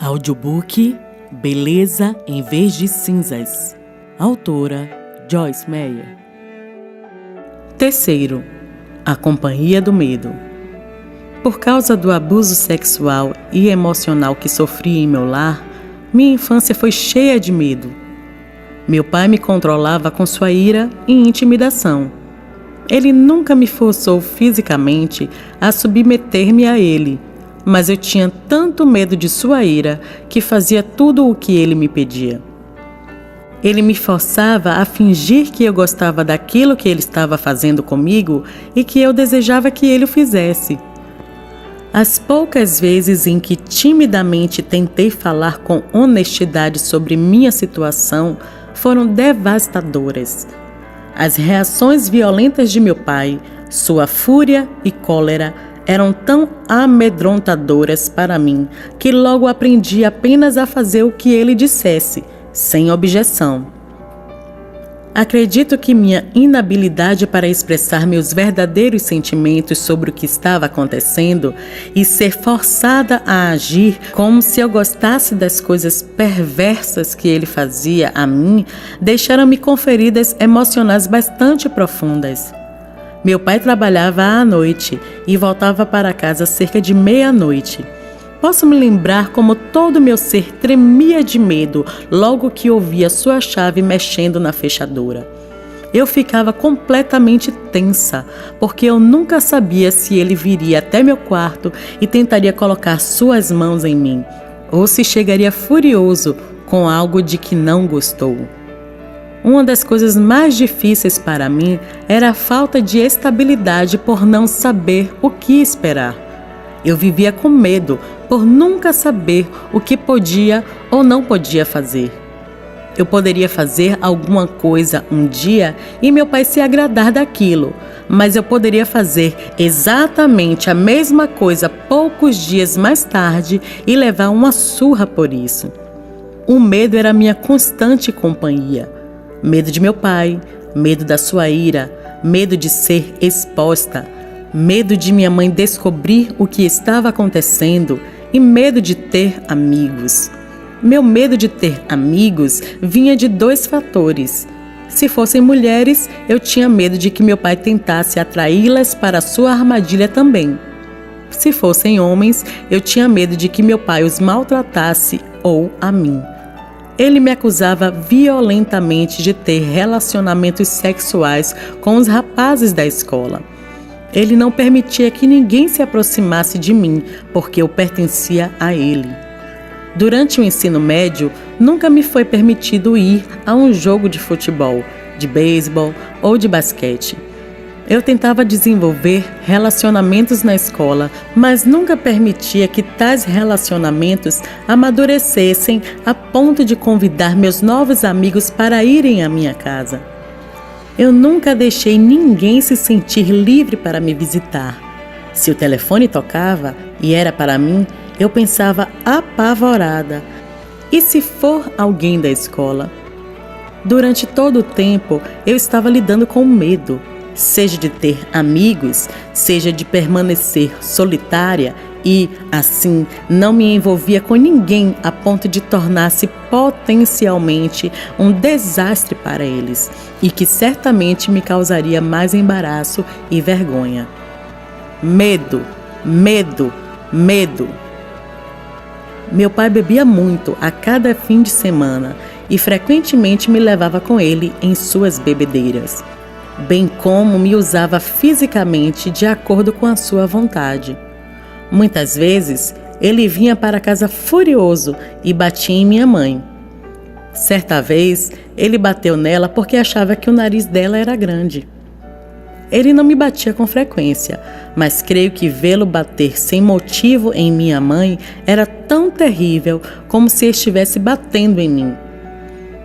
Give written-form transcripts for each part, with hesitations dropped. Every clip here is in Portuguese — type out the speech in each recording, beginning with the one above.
Audiobook Beleza em Vez de Cinzas. Autora Joyce Meyer. Terceiro, a companhia do medo. Por causa do abuso sexual e emocional que sofri em meu lar, minha infância foi cheia de medo. Meu pai me controlava com sua ira e intimidação. Ele nunca me forçou fisicamente a submeter-me a ele, mas eu tinha tanto medo de sua ira que fazia tudo o que ele me pedia. Ele me forçava a fingir que eu gostava daquilo que ele estava fazendo comigo e que eu desejava que ele o fizesse. As poucas vezes em que timidamente tentei falar com honestidade sobre minha situação foram devastadoras. As reações violentas de meu pai, sua fúria e cólera eram tão amedrontadoras para mim que logo aprendi apenas a fazer o que ele dissesse, sem objeção. Acredito que minha inabilidade para expressar meus verdadeiros sentimentos sobre o que estava acontecendo e ser forçada a agir como se eu gostasse das coisas perversas que ele fazia a mim deixaram-me com feridas emocionais bastante profundas. Meu pai trabalhava à noite e voltava para casa cerca de meia-noite. Posso me lembrar como todo meu ser tremia de medo logo que ouvia sua chave mexendo na fechadura. Eu ficava completamente tensa, porque eu nunca sabia se ele viria até meu quarto e tentaria colocar suas mãos em mim, ou se chegaria furioso com algo de que não gostou. Uma das coisas mais difíceis para mim era a falta de estabilidade por não saber o que esperar. Eu vivia com medo por nunca saber o que podia ou não podia fazer. Eu poderia fazer alguma coisa um dia e meu pai se agradar daquilo, mas eu poderia fazer exatamente a mesma coisa poucos dias mais tarde e levar uma surra por isso. O medo era minha constante companhia. Medo de meu pai, medo da sua ira, medo de ser exposta, medo de minha mãe descobrir o que estava acontecendo e medo de ter amigos. Meu medo de ter amigos vinha de dois fatores. Se fossem mulheres, eu tinha medo de que meu pai tentasse atraí-las para sua armadilha também. Se fossem homens, eu tinha medo de que meu pai os maltratasse ou a mim. Ele me acusava violentamente de ter relacionamentos sexuais com os rapazes da escola. Ele não permitia que ninguém se aproximasse de mim, porque eu pertencia a ele. Durante o ensino médio, nunca me foi permitido ir a um jogo de futebol, de beisebol ou de basquete. Eu tentava desenvolver relacionamentos na escola, mas nunca permitia que tais relacionamentos amadurecessem a ponto de convidar meus novos amigos para irem à minha casa. Eu nunca deixei ninguém se sentir livre para me visitar. Se o telefone tocava e era para mim, eu pensava apavorada. E se for alguém da escola? Durante todo o tempo, eu estava lidando com medo. Seja de ter amigos, seja de permanecer solitária e, assim, não me envolvia com ninguém a ponto de tornar-se potencialmente um desastre para eles e que certamente me causaria mais embaraço e vergonha. Medo, medo, medo. Meu pai bebia muito a cada fim de semana e frequentemente me levava com ele em suas bebedeiras, bem como me usava fisicamente de acordo com a sua vontade. Muitas vezes, ele vinha para casa furioso e batia em minha mãe. Certa vez, ele bateu nela porque achava que o nariz dela era grande. Ele não me batia com frequência, mas creio que vê-lo bater sem motivo em minha mãe era tão terrível como se estivesse batendo em mim.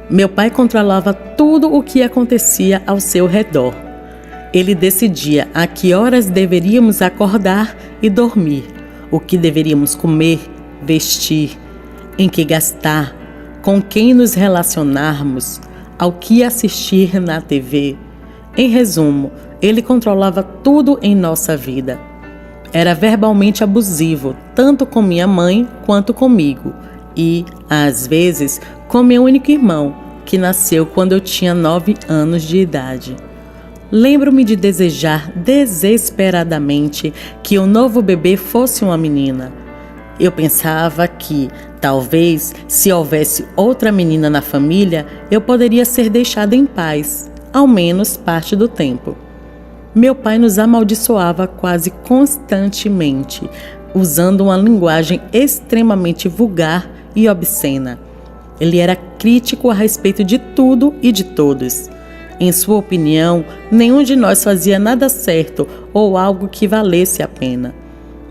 Meu pai controlava tudo o que acontecia ao seu redor. Ele decidia a que horas deveríamos acordar e dormir, o que deveríamos comer, vestir, em que gastar, com quem nos relacionarmos, ao que assistir na TV. Em resumo, ele controlava tudo em nossa vida. Era verbalmente abusivo, tanto com minha mãe quanto comigo. e, às vezes, com meu único irmão, que nasceu quando eu tinha 9 anos de idade. Lembro-me de desejar desesperadamente que o novo bebê fosse uma menina. Eu pensava que, talvez, se houvesse outra menina na família, eu poderia ser deixada em paz, ao menos parte do tempo. Meu pai nos amaldiçoava quase constantemente, usando uma linguagem extremamente vulgar e obscena. Ele era crítico a respeito de tudo e de todos. Em sua opinião, nenhum de nós fazia nada certo ou algo que valesse a pena.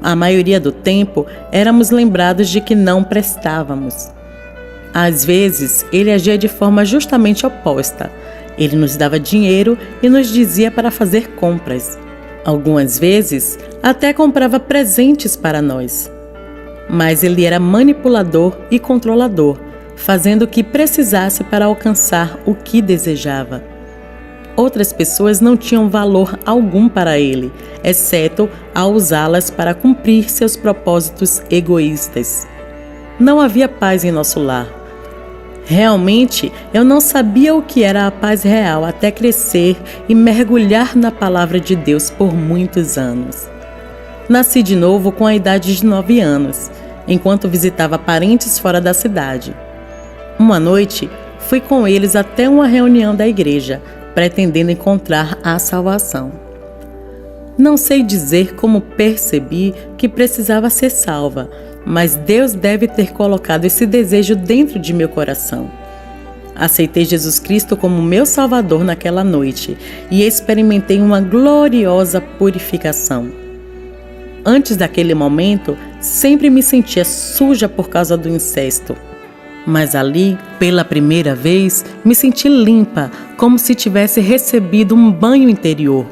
A maioria do tempo, éramos lembrados de que não prestávamos. Às vezes, ele agia de forma justamente oposta. Ele nos dava dinheiro e nos dizia para fazer compras. Algumas vezes, até comprava presentes para nós. Mas ele era manipulador e controlador, fazendo o que precisasse para alcançar o que desejava. Outras pessoas não tinham valor algum para ele, exceto ao usá-las para cumprir seus propósitos egoístas. Não havia paz em nosso lar. Realmente, eu não sabia o que era a paz real até crescer e mergulhar na palavra de Deus por muitos anos. Nasci de novo com a idade de 9 anos, enquanto visitava parentes fora da cidade. Uma noite, fui com eles até uma reunião da igreja, pretendendo encontrar a salvação. Não sei dizer como percebi que precisava ser salva, mas Deus deve ter colocado esse desejo dentro de meu coração. Aceitei Jesus Cristo como meu Salvador naquela noite e experimentei uma gloriosa purificação. Antes daquele momento, sempre me sentia suja por causa do incesto. Mas ali, pela primeira vez, me senti limpa, como se tivesse recebido um banho interior.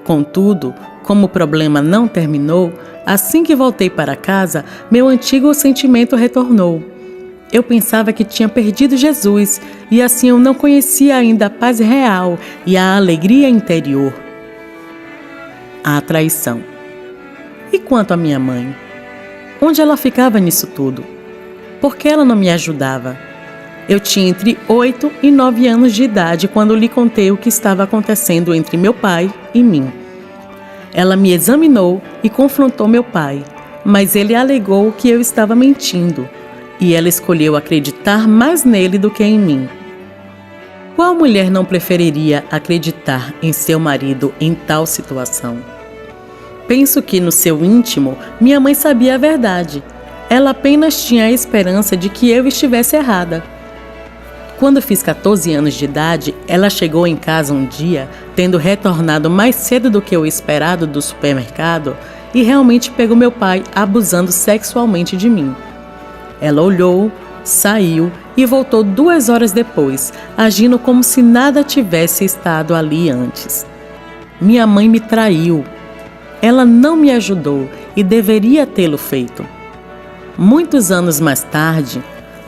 Contudo, como o problema não terminou, assim que voltei para casa, meu antigo sentimento retornou. Eu pensava que tinha perdido Jesus e assim eu não conhecia ainda a paz real e a alegria interior. A traição. E quanto à minha mãe? Onde ela ficava nisso tudo? Por que ela não me ajudava? Eu tinha entre 8 e 9 anos de idade quando lhe contei o que estava acontecendo entre meu pai e mim. Ela me examinou e confrontou meu pai, mas ele alegou que eu estava mentindo, e ela escolheu acreditar mais nele do que em mim. Qual mulher não preferiria acreditar em seu marido em tal situação? Penso que, no seu íntimo, minha mãe sabia a verdade. Ela apenas tinha a esperança de que eu estivesse errada. Quando fiz 14 anos de idade, ela chegou em casa um dia, tendo retornado mais cedo do que o esperado do supermercado, e realmente pegou meu pai abusando sexualmente de mim. Ela olhou, saiu e voltou 2 horas depois, agindo como se nada tivesse estado ali antes. Minha mãe me traiu. Ela não me ajudou e deveria tê-lo feito. Muitos anos mais tarde,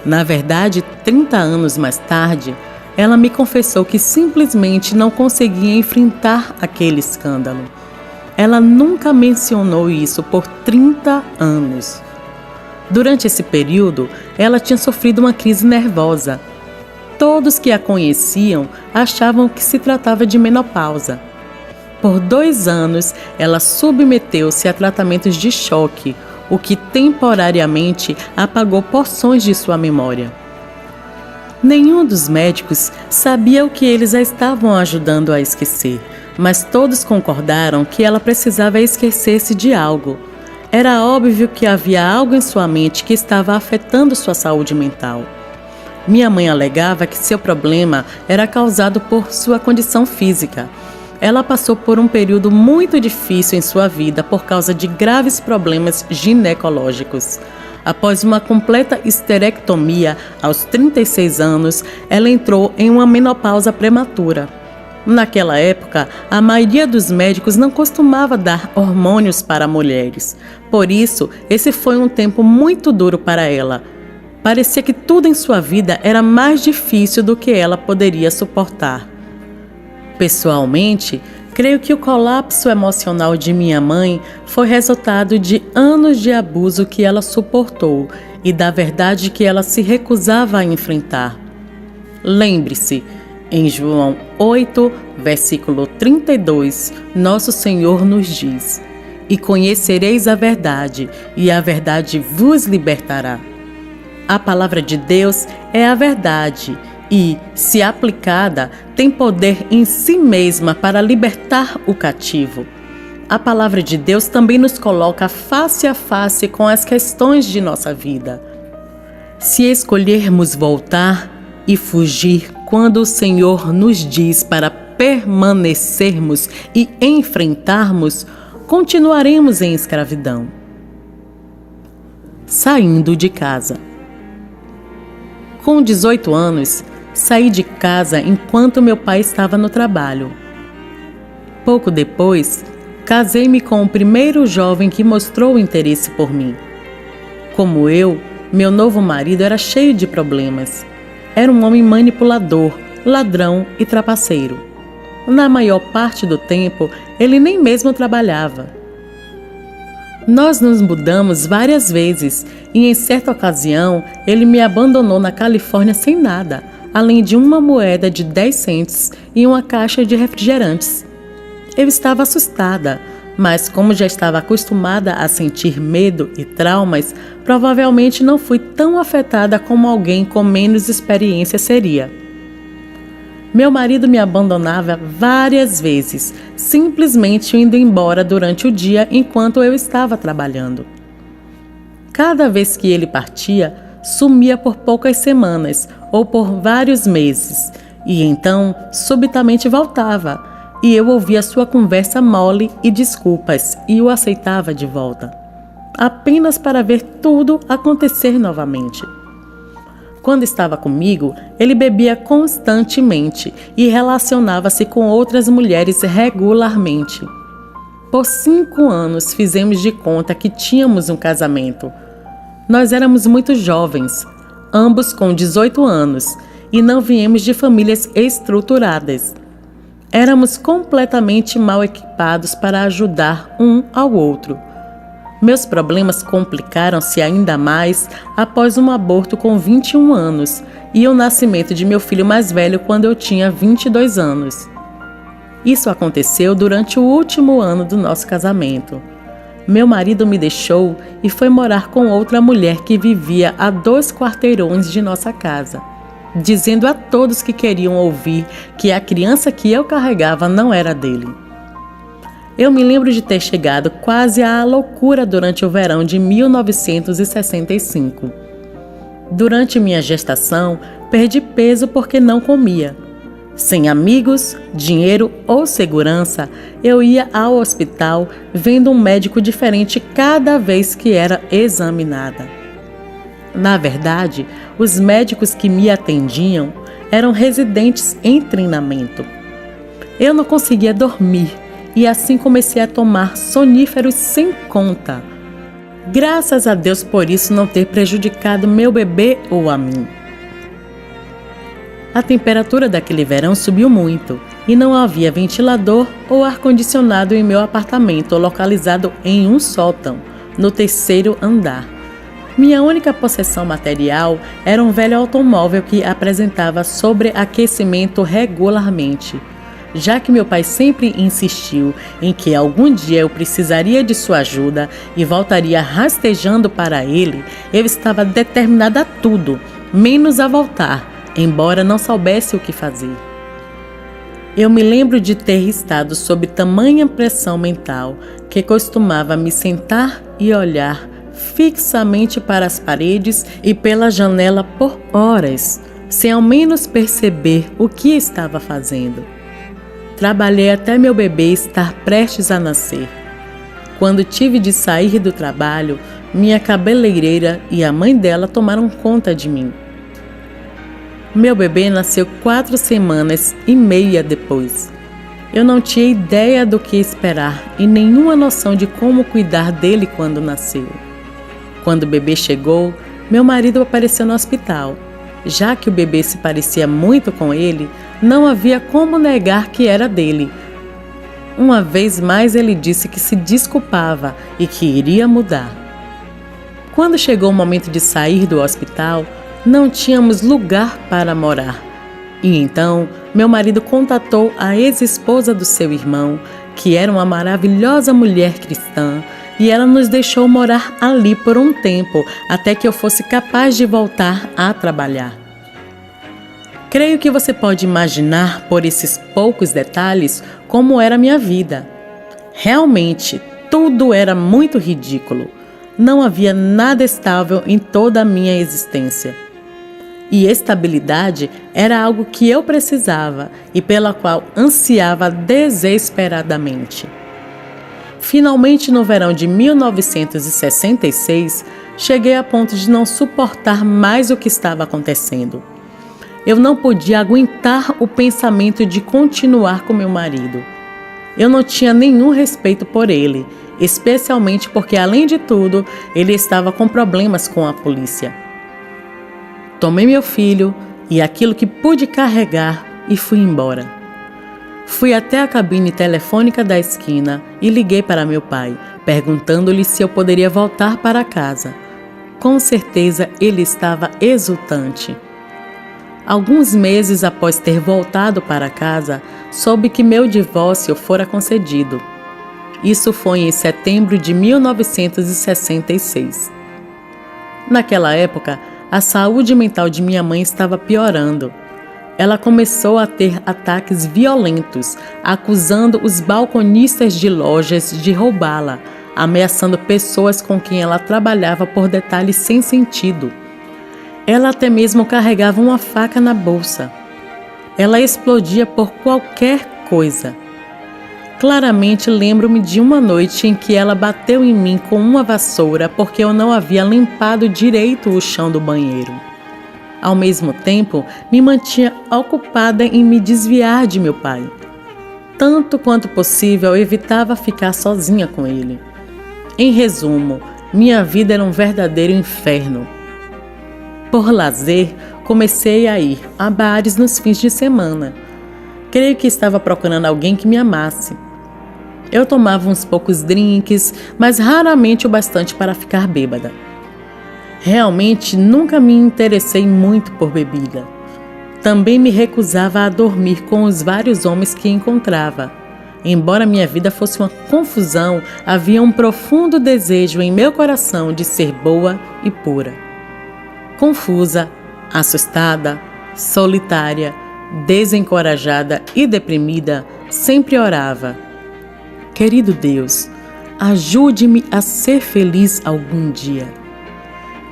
na verdade 30 anos mais tarde, ela me confessou que simplesmente não conseguia enfrentar aquele escândalo. Ela nunca mencionou isso por 30 anos. Durante esse período, ela tinha sofrido uma crise nervosa. Todos que a conheciam achavam que se tratava de menopausa. Por 2 anos, ela submeteu-se a tratamentos de choque, o que temporariamente apagou porções de sua memória. Nenhum dos médicos sabia o que eles a estavam ajudando a esquecer, mas todos concordaram que ela precisava esquecer-se de algo. Era óbvio que havia algo em sua mente que estava afetando sua saúde mental. Minha mãe alegava que seu problema era causado por sua condição física. Ela passou por um período muito difícil em sua vida por causa de graves problemas ginecológicos. Após uma completa histerectomia aos 36 anos, ela entrou em uma menopausa prematura. Naquela época, a maioria dos médicos não costumava dar hormônios para mulheres. Por isso, esse foi um tempo muito duro para ela. Parecia que tudo em sua vida era mais difícil do que ela poderia suportar. Pessoalmente, creio que o colapso emocional de minha mãe foi resultado de anos de abuso que ela suportou e da verdade que ela se recusava a enfrentar. Lembre-se, em João 8, versículo 32, nosso Senhor nos diz: "E conhecereis a verdade, e a verdade vos libertará." A palavra de Deus é a verdade e, se aplicada, tem poder em si mesma para libertar o cativo. A palavra de Deus também nos coloca face a face com as questões de nossa vida. Se escolhermos voltar e fugir quando o Senhor nos diz para permanecermos e enfrentarmos, continuaremos em escravidão. Saindo de casa. Com 18 anos, saí de casa enquanto meu pai estava no trabalho. Pouco depois, casei-me com o primeiro jovem que mostrou interesse por mim. Como eu, meu novo marido era cheio de problemas. Era um homem manipulador, ladrão e trapaceiro. Na maior parte do tempo, ele nem mesmo trabalhava. Nós nos mudamos várias vezes e, em certa ocasião, ele me abandonou na Califórnia sem nada, além de uma moeda de 10 cents e uma caixa de refrigerantes. Eu estava assustada, mas como já estava acostumada a sentir medo e traumas, provavelmente não fui tão afetada como alguém com menos experiência seria. Meu marido me abandonava várias vezes, simplesmente indo embora durante o dia enquanto eu estava trabalhando. Cada vez que ele partia, sumia por poucas semanas ou por vários meses, e então subitamente voltava, e eu ouvia sua conversa mole e desculpas e o aceitava de volta, apenas para ver tudo acontecer novamente. Quando estava comigo, ele bebia constantemente e relacionava-se com outras mulheres regularmente. Por 5 anos fizemos de conta que tínhamos um casamento. Nós éramos muito jovens, ambos com 18 anos, e não viemos de famílias estruturadas. Éramos completamente mal equipados para ajudar um ao outro. Meus problemas complicaram-se ainda mais após um aborto com 21 anos e o nascimento de meu filho mais velho quando eu tinha 22 anos. Isso aconteceu durante o último ano do nosso casamento. Meu marido me deixou e foi morar com outra mulher que vivia a 2 quarteirões de nossa casa, dizendo a todos que queriam ouvir que a criança que eu carregava não era dele. Eu me lembro de ter chegado quase à loucura durante o verão de 1965. Durante minha gestação, perdi peso porque não comia. Sem amigos, dinheiro ou segurança, eu ia ao hospital vendo um médico diferente cada vez que era examinada. Na verdade, os médicos que me atendiam eram residentes em treinamento. Eu não conseguia dormir e assim comecei a tomar soníferos sem conta. Graças a Deus por isso não ter prejudicado meu bebê ou a mim. A temperatura daquele verão subiu muito e não havia ventilador ou ar-condicionado em meu apartamento localizado em um sótão, no 3º andar. Minha única possessão material era um velho automóvel que apresentava sobreaquecimento regularmente. Já que meu pai sempre insistiu em que algum dia eu precisaria de sua ajuda e voltaria rastejando para ele, eu estava determinada a tudo, menos a voltar, embora não soubesse o que fazer. Eu me lembro de ter estado sob tamanha pressão mental que costumava me sentar e olhar fixamente para as paredes e pela janela por horas, sem ao menos perceber o que estava fazendo. Trabalhei até meu bebê estar prestes a nascer. Quando tive de sair do trabalho, minha cabeleireira e a mãe dela tomaram conta de mim. Meu bebê nasceu 4 semanas e meia depois. Eu não tinha ideia do que esperar e nenhuma noção de como cuidar dele quando nasceu. Quando o bebê chegou, meu marido apareceu no hospital. Já que o bebê se parecia muito com ele, não havia como negar que era dele. Uma vez mais ele disse que se desculpava e que iria mudar. Quando chegou o momento de sair do hospital, não tínhamos lugar para morar. E então, meu marido contatou a ex-esposa do seu irmão, que era uma maravilhosa mulher cristã, e ela nos deixou morar ali por um tempo, até que eu fosse capaz de voltar a trabalhar. Creio que você pode imaginar, por esses poucos detalhes, como era a minha vida. Realmente, tudo era muito ridículo. Não havia nada estável em toda a minha existência. E estabilidade era algo que eu precisava e pela qual ansiava desesperadamente. Finalmente, no verão de 1966, cheguei a ponto de não suportar mais o que estava acontecendo. Eu não podia aguentar o pensamento de continuar com meu marido. Eu não tinha nenhum respeito por ele, especialmente porque, além de tudo, ele estava com problemas com a polícia. Tomei meu filho e aquilo que pude carregar e fui embora. Fui até a cabine telefônica da esquina e liguei para meu pai, perguntando-lhe se eu poderia voltar para casa. Com certeza ele estava exultante. Alguns meses após ter voltado para casa, soube que meu divórcio fora concedido. Isso foi em setembro de 1966. Naquela época, a saúde mental de minha mãe estava piorando. Ela começou a ter ataques violentos, acusando os balconistas de lojas de roubá-la, ameaçando pessoas com quem ela trabalhava por detalhes sem sentido. Ela até mesmo carregava uma faca na bolsa. Ela explodia por qualquer coisa. Claramente lembro-me de uma noite em que ela bateu em mim com uma vassoura porque eu não havia limpado direito o chão do banheiro. Ao mesmo tempo, me mantinha ocupada em me desviar de meu pai. Tanto quanto possível, evitava ficar sozinha com ele. Em resumo, minha vida era um verdadeiro inferno. Por lazer, comecei a ir a bares nos fins de semana. Creio que estava procurando alguém que me amasse. Eu tomava uns poucos drinks, mas raramente o bastante para ficar bêbada. Realmente nunca me interessei muito por bebida. Também me recusava a dormir com os vários homens que encontrava. Embora minha vida fosse uma confusão, havia um profundo desejo em meu coração de ser boa e pura. Confusa, assustada, solitária, desencorajada e deprimida, sempre orava: querido Deus, ajude-me a ser feliz algum dia.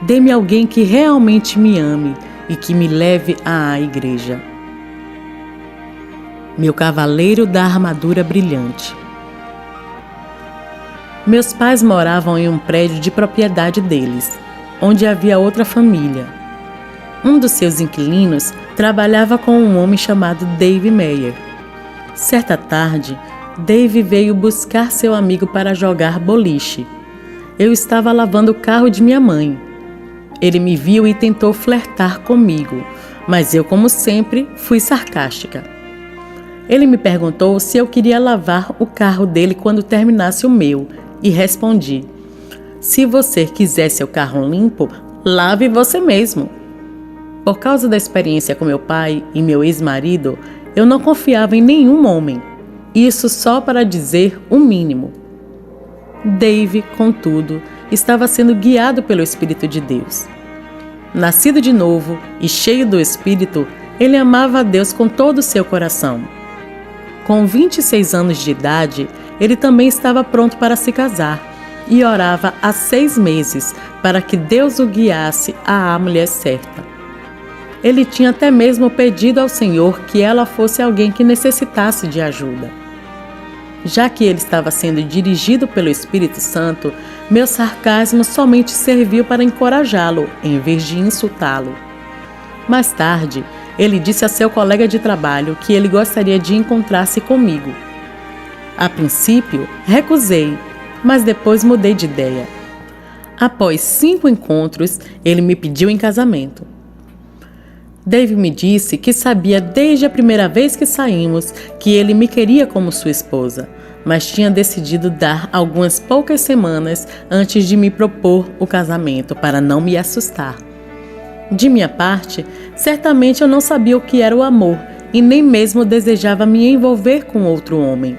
Dê-me alguém que realmente me ame e que me leve à igreja. Meu cavaleiro da armadura brilhante. Meus pais moravam em um prédio de propriedade deles, onde havia outra família. Um dos seus inquilinos trabalhava com um homem chamado Dave Meyer. Certa tarde, Dave veio buscar seu amigo para jogar boliche. Eu estava lavando o carro de minha mãe. Ele me viu e tentou flertar comigo, mas eu, como sempre, fui sarcástica. Ele me perguntou se eu queria lavar o carro dele quando terminasse o meu, e respondi: se você quiser seu carro limpo, lave você mesmo. Por causa da experiência com meu pai e meu ex-marido, eu não confiava em nenhum homem. Isso só para dizer o mínimo. Dave, contudo, estava sendo guiado pelo Espírito de Deus. Nascido de novo e cheio do Espírito, ele amava a Deus com todo o seu coração. Com 26 anos de idade, ele também estava pronto para se casar e orava há 6 meses para que Deus o guiasse à mulher certa. Ele tinha até mesmo pedido ao Senhor que ela fosse alguém que necessitasse de ajuda. Já que ele estava sendo dirigido pelo Espírito Santo, meu sarcasmo somente serviu para encorajá-lo, em vez de insultá-lo. Mais tarde, ele disse a seu colega de trabalho que ele gostaria de encontrar-se comigo. A princípio, recusei, mas depois mudei de ideia. Após 5 encontros, ele me pediu em casamento. Dave me disse que sabia desde a primeira vez que saímos que ele me queria como sua esposa, mas tinha decidido dar algumas poucas semanas antes de me propor o casamento para não me assustar. De minha parte, certamente eu não sabia o que era o amor e nem mesmo desejava me envolver com outro homem.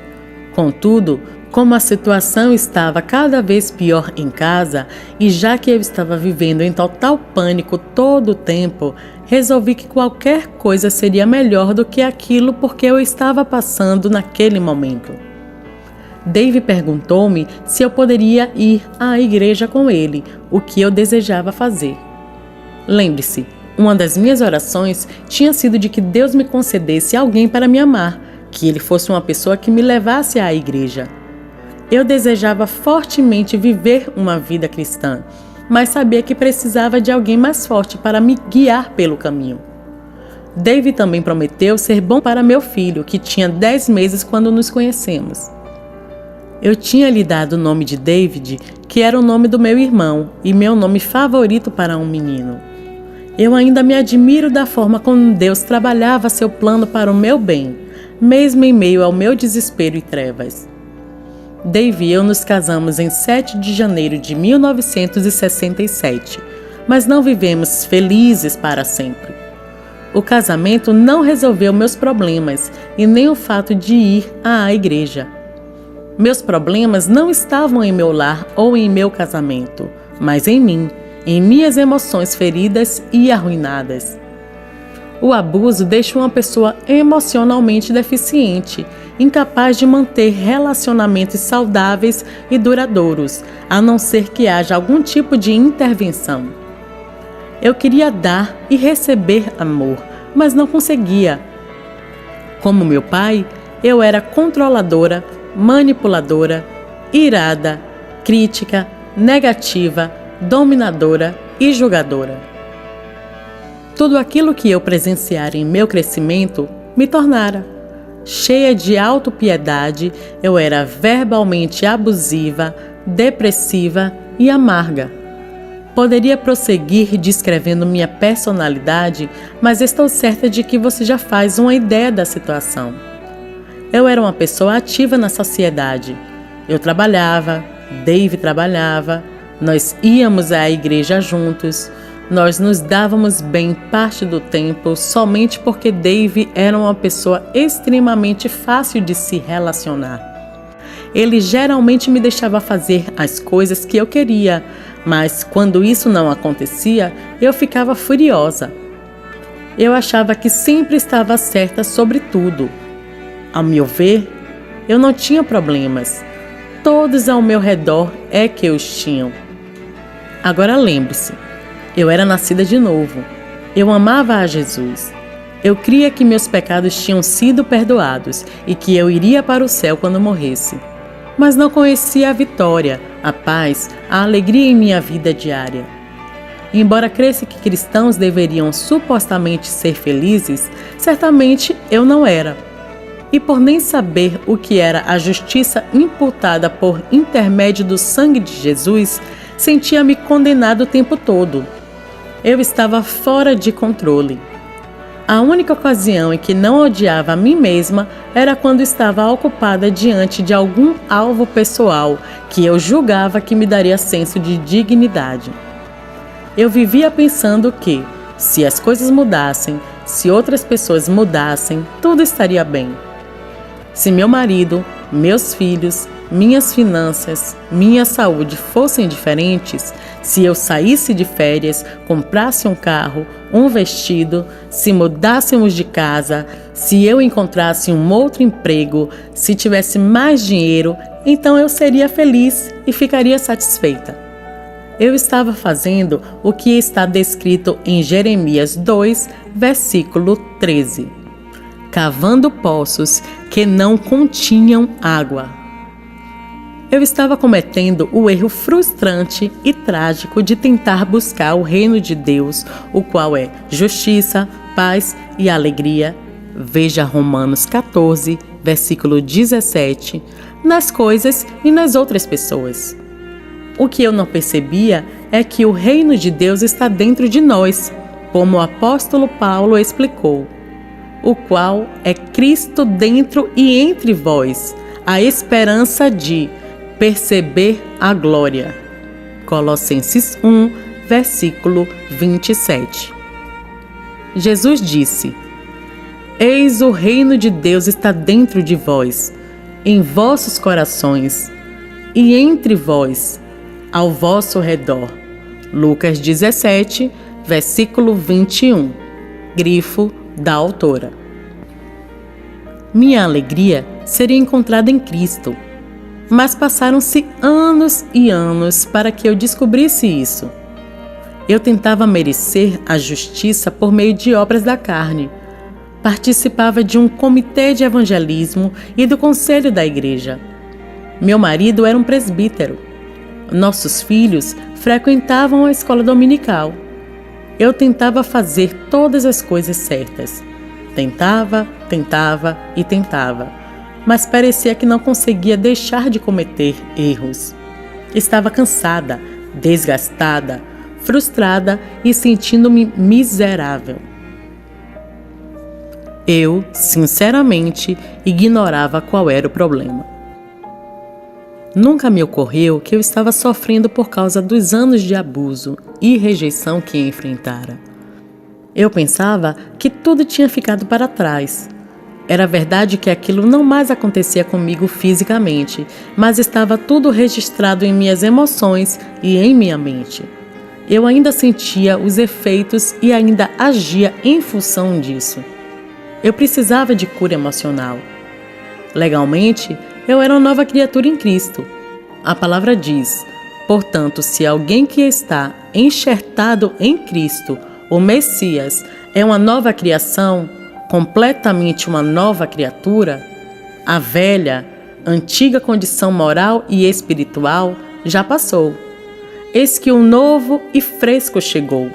Contudo, como a situação estava cada vez pior em casa e já que eu estava vivendo em total pânico todo o tempo, resolvi que qualquer coisa seria melhor do que aquilo porque eu estava passando naquele momento. Dave perguntou-me se eu poderia ir à igreja com ele, o que eu desejava fazer. Lembre-se, uma das minhas orações tinha sido de que Deus me concedesse alguém para me amar, que ele fosse uma pessoa que me levasse à igreja. Eu desejava fortemente viver uma vida cristã, mas sabia que precisava de alguém mais forte para me guiar pelo caminho. Dave também prometeu ser bom para meu filho, que tinha 10 meses quando nos conhecemos. Eu tinha lhe dado o nome de David, que era o nome do meu irmão e meu nome favorito para um menino. Eu ainda me admiro da forma como Deus trabalhava seu plano para o meu bem, mesmo em meio ao meu desespero e trevas. Dave e eu nos casamos em 7 de janeiro de 1967, mas não vivemos felizes para sempre. O casamento não resolveu meus problemas e nem o fato de ir à igreja. Meus problemas não estavam em meu lar ou em meu casamento, mas em mim, em minhas emoções feridas e arruinadas. O abuso deixa uma pessoa emocionalmente deficiente, incapaz de manter relacionamentos saudáveis e duradouros, a não ser que haja algum tipo de intervenção. Eu queria dar e receber amor, mas não conseguia. Como meu pai, eu era controladora, manipuladora, irada, crítica, negativa, dominadora e julgadora. Tudo aquilo que eu presenciara em meu crescimento me tornara. Cheia de autopiedade, eu era verbalmente abusiva, depressiva e amarga. Poderia prosseguir descrevendo minha personalidade, mas estou certa de que você já faz uma ideia da situação. Eu era uma pessoa ativa na sociedade. Eu trabalhava, Dave trabalhava, nós íamos à igreja juntos, nós nos dávamos bem parte do tempo somente porque Dave era uma pessoa extremamente fácil de se relacionar. Ele geralmente me deixava fazer as coisas que eu queria, mas quando isso não acontecia, eu ficava furiosa. Eu achava que sempre estava certa sobre tudo. Ao meu ver, eu não tinha problemas. Todos ao meu redor é que os tinham. Agora lembre-se, eu era nascida de novo. Eu amava a Jesus. Eu cria que meus pecados tinham sido perdoados e que eu iria para o céu quando morresse. Mas não conhecia a vitória, a paz, a alegria em minha vida diária. Embora cresça que cristãos deveriam supostamente ser felizes, certamente eu não era. E por nem saber o que era a justiça imputada por intermédio do sangue de Jesus, sentia-me condenado o tempo todo. Eu estava fora de controle. A única ocasião em que não odiava a mim mesma era quando estava ocupada diante de algum alvo pessoal que eu julgava que me daria senso de dignidade. Eu vivia pensando que, se as coisas mudassem, se outras pessoas mudassem, tudo estaria bem. Se meu marido, meus filhos, minhas finanças, minha saúde fossem diferentes, se eu saísse de férias, comprasse um carro, um vestido, se mudássemos de casa, se eu encontrasse um outro emprego, se tivesse mais dinheiro, então eu seria feliz e ficaria satisfeita. Eu estava fazendo o que está descrito em Jeremias 2, versículo 13. Cavando poços que não continham água. Eu estava cometendo o erro frustrante e trágico de tentar buscar o reino de Deus, o qual é justiça, paz e alegria. Veja Romanos 14, versículo 17, nas coisas e nas outras pessoas. O que eu não percebia é que o reino de Deus está dentro de nós, como o apóstolo Paulo explicou, o qual é Cristo dentro e entre vós, a esperança de perceber a glória. Colossenses 1, versículo 27. Jesus disse: Eis o reino de Deus está dentro de vós, em vossos corações, e entre vós, ao vosso redor. Lucas 17, versículo 21. Grifo da autora. Minha alegria seria encontrada em Cristo, mas passaram-se anos e anos para que eu descobrisse isso. Eu tentava merecer a justiça por meio de obras da carne. Participava de um comitê de evangelismo e do conselho da igreja. Meu marido era um presbítero. Nossos filhos frequentavam a escola dominical. Eu tentava fazer todas as coisas certas. Tentava, mas parecia que não conseguia deixar de cometer erros. Estava cansada, desgastada, frustrada e sentindo-me miserável. Eu, sinceramente, ignorava qual era o problema. Nunca me ocorreu que eu estava sofrendo por causa dos anos de abuso e rejeição que enfrentara. Eu pensava que tudo tinha ficado para trás. Era verdade que aquilo não mais acontecia comigo fisicamente, mas estava tudo registrado em minhas emoções e em minha mente. Eu ainda sentia os efeitos e ainda agia em função disso. Eu precisava de cura emocional. Legalmente, eu era uma nova criatura em Cristo. A palavra diz: portanto, se alguém que está enxertado em Cristo, o Messias, é uma nova criação, completamente uma nova criatura, a velha, antiga condição moral e espiritual já passou. Eis que um novo e fresco chegou.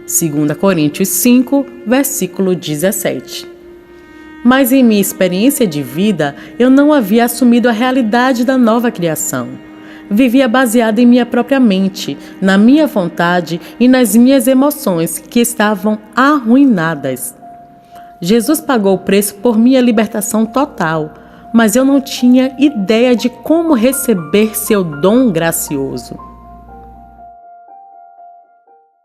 2 Coríntios 5, versículo 17. Mas em minha experiência de vida, eu não havia assumido a realidade da nova criação. Vivia baseada em minha própria mente, na minha vontade e nas minhas emoções que estavam arruinadas. Jesus pagou o preço por minha libertação total, mas eu não tinha ideia de como receber seu dom gracioso.